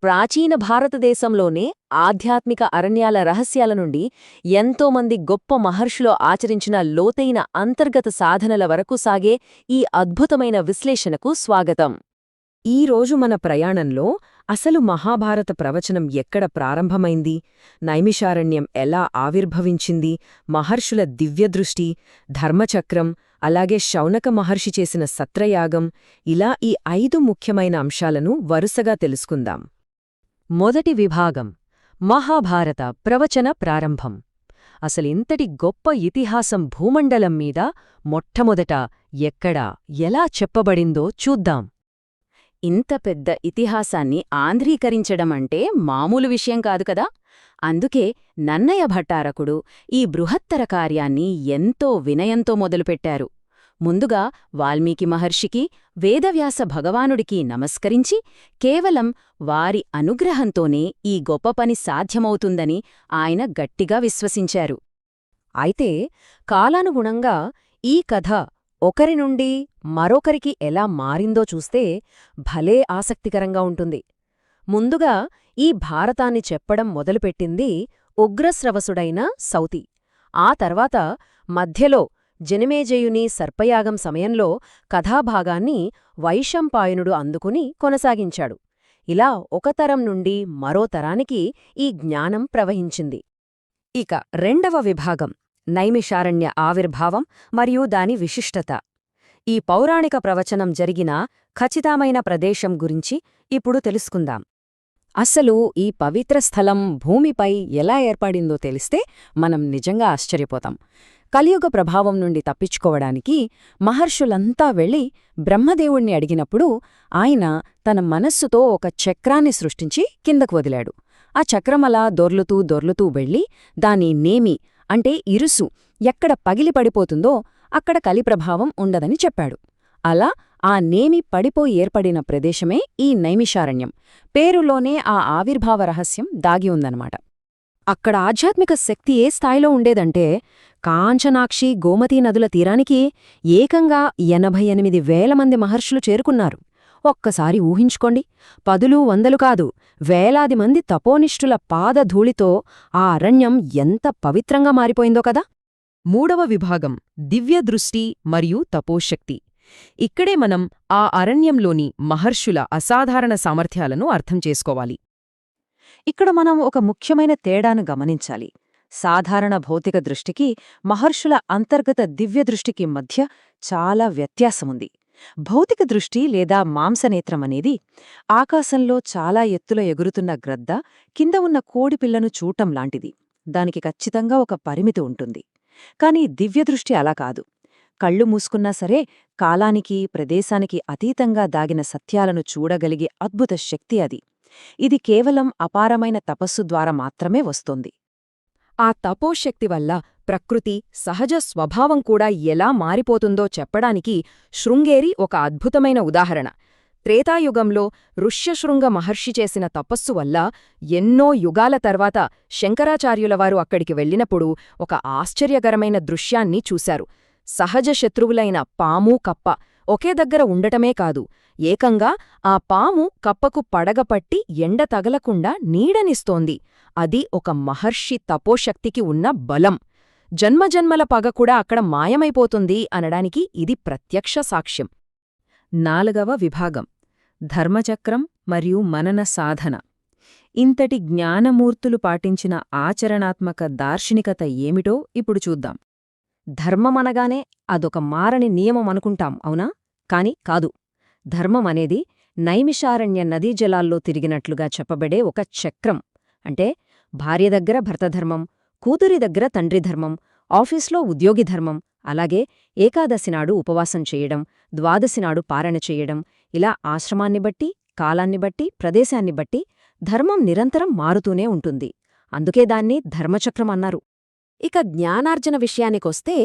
ప్రాచీన భారతదేశంలోనే ఆధ్యాత్మిక అరణ్యాల రహస్యాల నుండి ఎంతోమంది గొప్ప మహర్షులు ఆచరించిన లోతైన అంతర్గత సాధనల వరకు సాగే ఈ అద్భుతమైన విశ్లేషణకు స్వాగతం. ఈరోజు మన ప్రయాణంలో అసలు మహాభారత ప్రవచనం ఎక్కడ ప్రారంభమైంది, నైమిషారణ్యం ఎలా ఆవిర్భవించింది, మహర్షుల దివ్యదృష్టి, ధర్మచక్రం, అలాగే శౌనక మహర్షి చేసిన సత్రయాగం, ఇలా ఈ 5 ముఖ్యమైన అంశాలను వరుసగా తెలుసుకుందాం. మొదటి విభాగం మహాభారత ప్రవచన ప్రారంభం. అసలింతటి గొప్ప ఇతిహాసం భూమండలం మీద మొట్టమొదట ఎక్కడ ఎలా చెప్పబడిందో చూద్దాం. ఇంత పెద్ద ఇతిహాసాన్ని ఆంధ్రీకరించడమంటే మామూలు విషయం కాదు కదా. అందుకే నన్నయ భట్టారకుడు ఈ బృహత్తర కార్యాన్ని ఎంతో వినయంతో మొదలుపెట్టారు. ముందుగా వాల్మీకి మహర్షికి, వేదవ్యాస భగవానుడికి నమస్కరించి కేవలం వారి అనుగ్రహంతోనే ఈ గొప్ప పని సాధ్యమవుతుందని ఆయన గట్టిగా విశ్వసించారు. అయితే కాలానుగుణంగా ఈ కథ ఒకరి నుండి మరొకరికి ఎలా మారిందో చూస్తే భలే ఆసక్తికరంగా ఉంటుంది. ముందుగా ఈ భారతాన్ని చెప్పడం మొదలుపెట్టింది ఉగ్రశ్రవసుడైన సౌతి. ఆ తర్వాత మధ్యలో జనమేజయుని సర్పయాగం సమయంలో కథాభాగాన్ని వైశంపాయనుడు అందుకుని కొనసాగించాడు. ఇలా ఒక తరం నుండి మరో తరానికి ఈ జ్ఞానం ప్రవహించింది. ఇక రెండవ విభాగం నైమిషారణ్య ఆవిర్భావం మరియు దాని విశిష్టత. ఈ పౌరాణిక ప్రవచనం జరిగిన ఖచ్చితమైన ప్రదేశం గురించి ఇప్పుడు తెలుసుకుందాం. అసలు ఈ పవిత్ర స్థలం భూమిపై ఎలా ఏర్పడిందో తెలిస్తే మనం నిజంగా ఆశ్చర్యపోతాం. కలియుగ ప్రభావం నుండి తప్పించుకోవడానికి మహర్షులంతా వెళ్లి బ్రహ్మదేవుణ్ణి అడిగినప్పుడు ఆయన తన మనస్సుతో ఒక చక్రాన్ని సృష్టించి కిందకు వదిలాడు. ఆ చక్రమలా దొర్లుతూ వెళ్లి దాని నేమి అంటే ఇరుసు ఎక్కడ పగిలిపడిపోతుందో అక్కడ కలిప్రభావం ఉండదని చెప్పాడు. అలా ఆ నేమి పడిపోయి ఏర్పడిన ప్రదేశమే ఈ నైమిషారణ్యం. పేరులోనే ఆ ఆవిర్భావ రహస్యం దాగి ఉందన్నమాట. అక్కడ ఆధ్యాత్మిక శక్తి ఏ స్థాయిలో ఉండేదంటే కాంచనాక్షి, గోమతీ నదుల తీరానికి ఏకంగా 88,000 మంది మహర్షులు చేరుకున్నారు. ఒక్కసారి ఊహించుకోండి, 10 100 కాదు, వేలాది మంది తపోనిష్ఠుల పాదధూళితో ఆ అరణ్యం ఎంత పవిత్రంగా మారిపోయిందో కదా. మూడవ విభాగం దివ్యదృష్టి మరియు తపోశక్తి. ఇక్కడే మనం ఆ అరణ్యంలోని మహర్షుల అసాధారణ సామర్థ్యాలను అర్థం చేసుకోవాలి. ఇక్కడ మనం ఒక ముఖ్యమైన తేడాను గమనించాలి. సాధారణ భౌతిక దృష్టికి మహర్షుల అంతర్గత దివ్యదృష్టికి మధ్య చాలా వ్యత్యాసముంది. భౌతిక దృష్టి లేదా మాంసనేత్రమనేది ఆకాశంలో చాలా ఎత్తుల ఎగురుతున్న గ్రద్ద కింద ఉన్న కోడిపిల్లను చూడటం లాంటిది. దానికి ఖచ్చితంగా ఒక పరిమితి ఉంటుంది. కాని దివ్యదృష్టి అలా కాదు. కళ్ళు మూసుకున్నా సరే కాలానికి, ప్రదేశానికి అతీతంగా దాగిన సత్యాలను చూడగలిగే అద్భుత శక్తి అది. ఇది కేవలం అపారమైన తపస్సు ద్వారా మాత్రమే వస్తోంది. ఆ తపోశక్తి వల్ల ప్రకృతి సహజ స్వభావం కూడా ఎలా మారిపోతుందో చెప్పడానికి శృంగేరి ఒక అద్భుతమైన ఉదాహరణ. త్రేతాయుగంలో ఋష్యశృంగ మహర్షి చేసిన తపస్సు వల్ల ఎన్నో యుగాల తర్వాత శంకరాచార్యులవారు అక్కడికి వెళ్లినప్పుడు ఒక ఆశ్చర్యకరమైన దృశ్యాన్ని చూశారు. సహజ శత్రువులైన పాము, కప్ప ఒకే దగ్గర ఉండటమే కాదు, ఏకంగా ఆ పాము కప్పకు పడగపట్టి ఎండ తగలకుండా నీడనిస్తోంది. అది ఒక మహర్షి తపోశక్తికి ఉన్న బలం. జన్మజన్మల పగ కూడా అక్కడ మాయమైపోతుంది అనడానికి ఇది ప్రత్యక్ష సాక్ష్యం. నాలుగవ విభాగం ధర్మచక్రం మరియు మనన సాధన. ఇంతటి జ్ఞానమూర్తులు పాటించిన ఆచరణాత్మక దార్శనికత ఏమిటో ఇప్పుడు చూద్దాం. ధర్మమనగానే అదొక మారని నియమమనుకుంటాం, అవునా? కాని కాదు. ధర్మమనేది నైమిషారణ్య నదీజలాల్లో తిరిగినట్లుగా చెప్పబడే ఒక చక్రం. అంటే భార్య దగ్గర భర్తధర్మం, కూతురి దగ్గర తండ్రిధర్మం, ఆఫీస్లో ఉద్యోగి ధర్మం, అలాగే ఏకాదశినాడు ఉపవాసం చేయడం, ద్వాదశినాడు పారణ చేయడం, ఇలా ఆశ్రమాన్ని బట్టి, కాలాన్ని బట్టి, ప్రదేశాన్ని బట్టి ధర్మం నిరంతరం మారుతూనే ఉంటుంది. అందుకే దాన్ని ధర్మచక్రం అన్నారు. ఇక జ్ఞానార్జన విషయానికొస్తే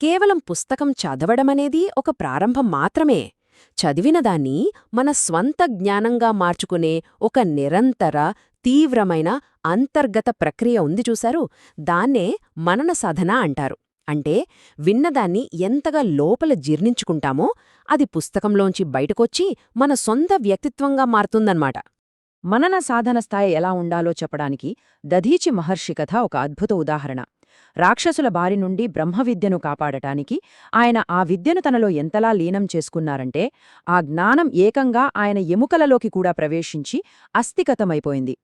కేవలం పుస్తకం చదవడమనేది ఒక ప్రారంభం మాత్రమే. చదివినదాన్ని మన స్వంత జ్ఞానంగా మార్చుకునే ఒక నిరంతర, తీవ్రమైన అంతర్గత ప్రక్రియ ఉంది చూశారు, దాన్నే మనన సాధన అంటారు. అంటే విన్నదాన్ని ఎంతగా లోపల జీర్ణించుకుంటామో అది పుస్తకంలోంచి బయటకొచ్చి మన సొంత వ్యక్తిత్వంగా మారుతుందన్నమాట. మనన సాధన స్థాయి ఎలా ఉండాలో చెప్పడానికి దధీచి మహర్షి కథ ఒక అద్భుత ఉదాహరణ. రాక్షసుల బారి నుండి బ్రహ్మవిద్యను కాపాడటానికి ఆయన ఆ విద్యను తనలో ఎంతలా లీనం చేసుకున్నారంటే ఆ జ్ఞానం ఏకంగా ఆయన ఎముకలలోకి కూడా ప్రవేశించి అస్థిగతమైపోయింది.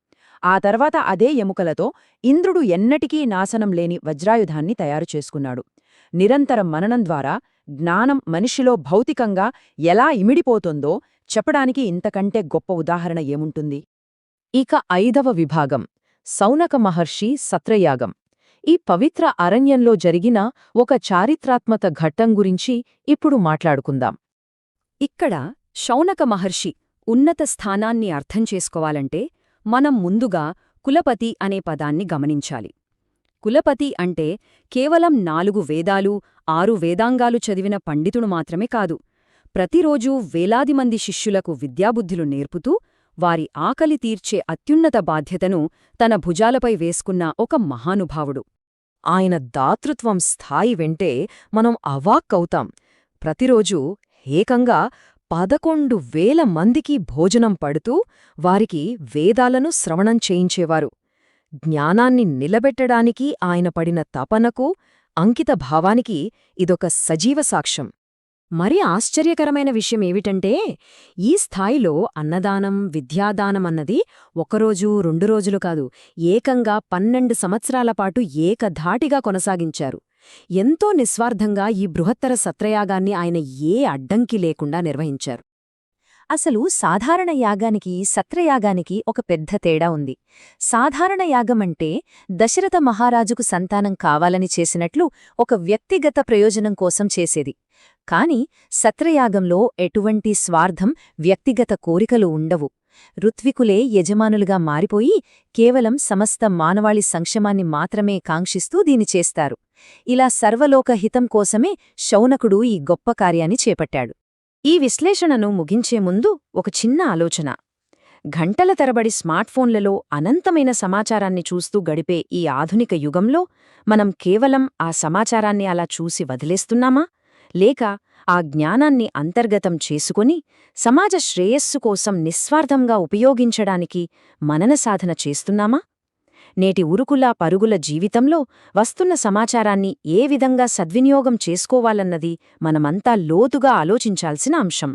ఆ తర్వాత అదే ఎముకలతో ఇంద్రుడు ఎన్నటికీ నాశనం లేని వజ్రాయుధాన్ని తయారు చేసుకున్నాడు. నిరంతరం మననం ద్వారా జ్ఞానం మనిషిలో భౌతికంగా ఎలా ఇమిడిపోతుందో చెప్పడానికి ఇంతకంటే గొప్ప ఉదాహరణ ఏముంటుంది? ఇక 5వ విభాగం సౌనక మహర్షి సత్రయాగం. ఈ పవిత్ర అరణ్యంలో జరిగిన ఒక చారిత్రాత్మక ఘట్టం గురించి ఇప్పుడు మాట్లాడుకుందాం. ఇక్కడ శౌనక మహర్షి ఉన్నత స్థానాన్ని అర్థం చేసుకోవాలంటే మనం ముందుగా కులపతి అనే పదాన్ని గమనించాలి. కులపతి అంటే కేవలం 4 వేదాలు 6 వేదాంగాలు చదివిన పండితుడు మాత్రమే కాదు. ప్రతిరోజూ వేలాది మంది శిష్యులకు విద్యాబుద్ధులు నేర్పుతూ వారి ఆకలి తీర్చే అత్యున్నత బాధ్యతను తన భుజాలపై వేసుకున్న ఒక మహానుభావుడు. ఆయన దాతృత్వం స్థాయి వెంటే మనం అవాక్కవుతాం. ప్రతిరోజూ ఏకంగా 11,000 మందికి భోజనం పడుతూ వారికి వేదాలను శ్రవణం చేయించేవారు. జ్ఞానాన్ని నిలబెట్టడానికి ఆయన పడిన తపనకు, అంకిత భావానికి ఇదొక సజీవ సాక్ష్యం. మరి ఆశ్చర్యకరమైన విషయమేమిటంటే ఈ స్థాయిలో అన్నదానం, విద్యాదానమన్నది ఒకరోజు 2 రోజులు కాదు, ఏకంగా 12 సంవత్సరాల పాటు ఏకధాటిగా కొనసాగించారు. ఎంతో నిస్వార్థంగా ఈ బృహత్తర సత్రయాగాన్ని ఆయన ఏ అడ్డంకి లేకుండా నిర్వహించారు. అసలు సాధారణ యాగానికి సత్రయాగానికి ఒక పెద్ద తేడా ఉంది. సాధారణ యాగమంటే దశరథ మహారాజుకు సంతానం కావాలని చేసినట్లు ఒక వ్యక్తిగత ప్రయోజనం కోసం చేసేది. కాని సత్రయాగంలో ఎటువంటి స్వార్థం, వ్యక్తిగత కోరికలు ఉండవు. ఋత్వికులే యజమానులుగా మారిపోయి కేవలం సమస్త మానవాళి సంక్షేమాన్ని మాత్రమే కాంక్షిస్తూ దీని చేస్తారు. ఇలా సర్వలోక హితం కోసమే శౌనకుడు ఈ గొప్ప కార్యాన్ని చేపట్టాడు. ఈ విశ్లేషణను ముగించే ముందు ఒక చిన్న ఆలోచన. గంటల తరబడి స్మార్ట్ఫోన్లలో అనంతమైన సమాచారాన్ని చూస్తూ గడిపే ఈ ఆధునిక యుగంలో మనం కేవలం ఆ సమాచారాన్ని అలా చూసి వదిలేస్తున్నామా? లేక ఆ జ్ఞానాన్ని అంతర్గతం చేసుకుని సమాజ శ్రేయస్సు కోసం నిస్వార్థంగా ఉపయోగించడానికి మనన సాధన చేస్తున్నామా? నేటి ఉరుకులా పరుగుల జీవితంలో వస్తున్న సమాచారాన్ని ఏ విధంగా సద్వినియోగం చేసుకోవాలన్నది మనమంతా లోతుగా ఆలోచించాల్సిన అంశం.